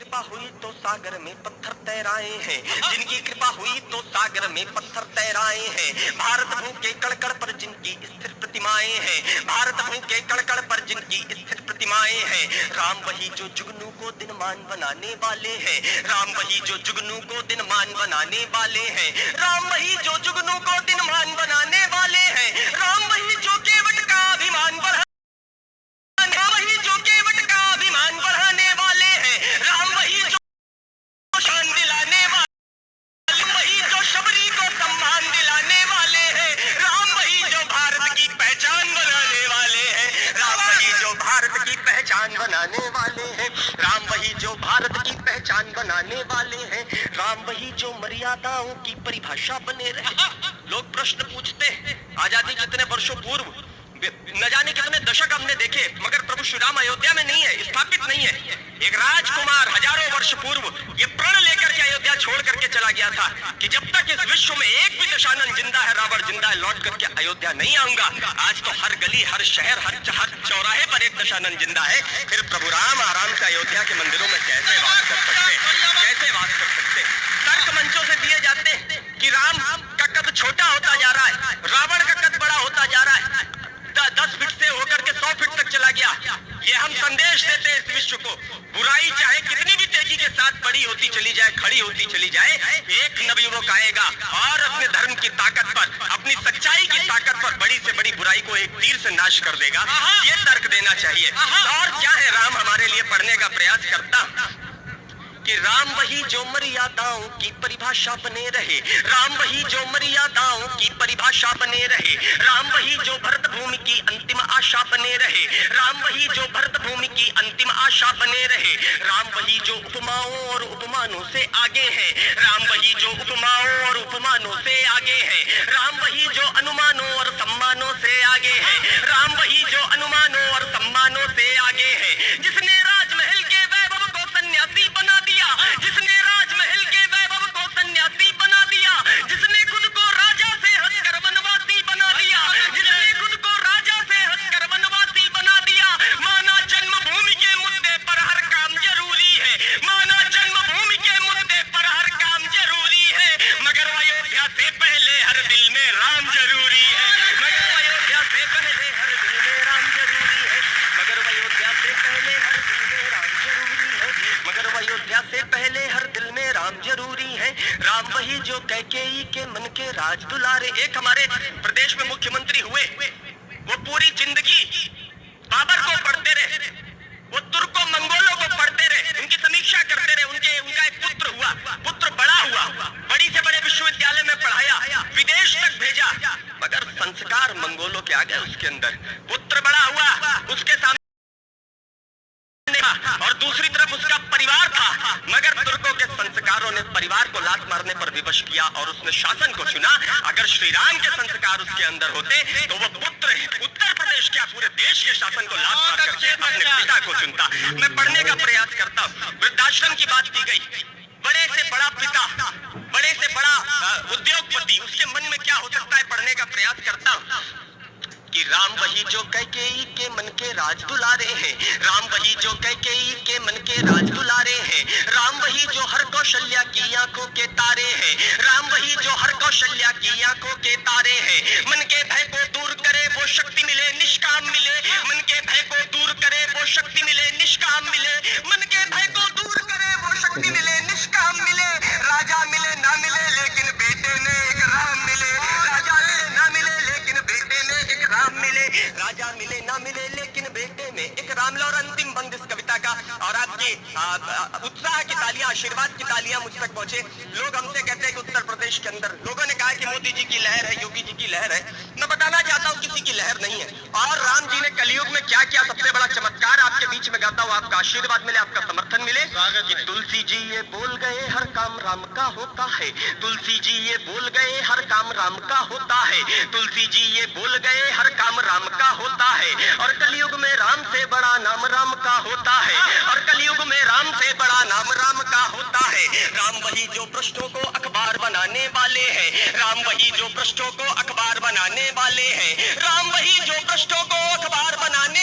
कृपा हुई तो सागर में पत्थर तैराए हैं, जिनकी कृपा हुई तो सागर में पत्थर तैराए हैं। भारत भूमि के कण-कण पर जिनकी स्थिर प्रतिमाएं हैं, भारत भूमि के कण-कण पर जिनकी स्थिर प्रतिमाएं हैं। राम वही जो जुगनू को दिनमान बनाने वाले हैं, राम वही जो जुगनू को दिनमान बनाने वाले हैं, राम वही जो जुगनू को दिनमान बनाने वाले हैं। राम वही जो केवट का अभिमान बढ़ाने वाले हैं, राम वही जो शान दिलाने वाले, वही जो शबरी को सम्मान दिलाने वाले हैं। राम वही जो भारत की पहचान बनाने वाले हैं, राम वही जो भारत की पहचान बनाने वाले हैं, राम वही जो भारत की पहचान बनाने वाले हैं। राम वही जो मर्यादाओं की परिभाषा बने रहे। लोग प्रश्न पूछते हैं, आजादी कितने वर्षों पूर्व, न जाने कितने दशक हमने देखे, मगर प्रभु श्री राम अयोध्या में नहीं है, स्थापित नहीं है। एक राजकुमार हजारों वर्ष पूर्व ये प्रण लेकर के अयोध्या छोड़ करके चला गया था कि जब तक इस विश्व में एक भी दशानन जिंदा है, रावण जिंदा है, लौट करके अयोध्या नहीं आऊंगा। आज तो हर गली, हर शहर, हर चौराहे पर एक दशानन जिंदा है। फिर प्रभु राम आराम से अयोध्या के मंदिरों में कैसे वास कर सकते, कैसे वास कर सकते? तर्क मंचों से दिए जाते हैं कि राम का कद छोटा होता जा रहा है, रावण का कद बड़ा होता जा रहा है, 10 फीट से होकर के 100 फीट तक चला गया। ये हम संदेश देते हैं इस विश्व को, बुराई चाहे कितनी भी तेजी के साथ बड़ी होती चली जाए, खड़ी होती चली जाए, एक नवयुवक आएगा और अपने धर्म की ताकत पर, अपनी सच्चाई की ताकत पर बड़ी से बड़ी बुराई को एक तीर से नाश कर देगा। ये तर्क देना चाहिए। और क्या है राम हमारे लिए पढ़ने का प्रयास करता कि राम वही जो मर्यादाओं की परिभाषा बने रहे, राम वही जो मर्यादाओं की परिभाषा बने रहे, राम वही जो भरत भूमि की अंतिम आशा बने रहे, राम वही जो भरत भूमि की अंतिम आशा बने रहे, राम वही जो उपमाओं और उपमानों से आगे है, राम वही जो उपमाओं और उपमानों से आगे है, राम वही जो अनुमानों और सम्मानों से आगे है, राम वही जो अनुमानों और सम्मानों से आगे है। जिसने राजमहल के वैभव को सन्यासी बना दिया, जिसने राजमहल के वैभव को सन्यासी बना दिया, जिसने खुद को राजा से हटकर वनवासी बना दिया, जिसने खुद को राजा से हटकर वनवासी बना दिया। माना जन्मभूमि के मुद्दे पर हर काम जरूरी है, माना जन्मभूमि के मुद्दे पर हर काम जरूरी है, मगर अयोध्या से पहले हर दिल में राम जरूरी है, मगर अयोध्या से पहले हर दिल में राम जरूरी है, मगर अयोध्या से पहले हर दिल में राम जरूरी है, मगर अयोध्या से पहले हर दिल में राम जरूरी है। राम वही जो कैकेयी के मन के राज दुलारे। एक हमारे प्रदेश में मुख्यमंत्री हुए, वो पूरी जिंदगी बाबर को पढ़ते रहे, वो तुर्कों मंगोलों को पढ़ते रहे, उनकी समीक्षा करते रहे। उनका एक पुत्र हुआ, पुत्र बड़ा हुआ, बड़ी से बड़े विश्वविद्यालय में पढ़ाया, विदेश तक भेजा, मगर संस्कार मंगोलों के आ गए उसके अंदर। पुत्र बड़ा हुआ, उसके सामने और दूसरी तरफ उसका परिवार था, मगर तुर्कों के संस्कारों ने परिवार को लात मारने पर विवश किया और उसने शासन को चुना। अगर श्री राम के संस्कार उसके अंदर होते तो वो पुत्र उत्तर प्रदेश के पूरे देश के शासन को लात मार करके अपने पिता को चुनता। मैं पढ़ने का प्रयास करता हूँ। वृद्धाश्रम की बात की गई, बड़े से बड़ा पिता, बड़े से बड़ा उद्योगपति, उसके मन में क्या हो सकता है, पढ़ने का प्रयास करता हूँ कि राम वही जो कैकेयी के मन के राज दुलारे हैं, राम वही जो कैकेयी के मन के राज दुलारे हैं, राम वही जो हर कौशल्या की आंखों के तारे हैं, राम वही जो हर कौशल्या की आंखों के तारे हैं। मन के भय को दूर करे वो शक्ति मिले, निष्काम मिले, मन के भय को दूर करे वो शक्ति मिले, निष्काम मिले, मन के भय को दूर करे वो शक्ति मिले, निष्काम मिले। राजा मिले ना मिले लेकिन बेटे ने एक राम मिले, राजा मिले ना मिले लेकिन बेटे ने एक राम मिले, राजा मिले ना मिले लेकिन बेटे में एक राम। और अंतिम बंद इस कविता का, और आपकी उत्साह की तालियां, आशीर्वाद की तालियां मुझ तक पहुंचे। लोग हमसे कहते हैं कि उत्तर प्रदेश के अंदर लोगों ने कहा कि मोदी जी की लहर है, योगी जी की लहर है। मैं बताना चाहता हूं किसी की लहर नहीं है। और राम जी ने कलयुग में क्या किया, सबसे बड़ा चमत्कार आपके बीच में गाता हूं, आपका आशीर्वाद मिले, आपका समर्थन मिले। कि तुलसी जी ये बोल गए हर काम राम का होता है, तुलसी जी ये बोल गए हर काम राम का होता है, तुलसी जी ये बोल गए हर काम राम का होता है। और कलयुग में राम से बड़ा नाम राम का होता है, और कलयुग में राम से बड़ा नाम राम का होता है। राम वही जो पृष्ठों को अखबार बनाने वाले हैं, राम वही जो पृष्ठों को अखबार बनाने वाले हैं, राम वही जो पृष्ठों को अखबार बनाने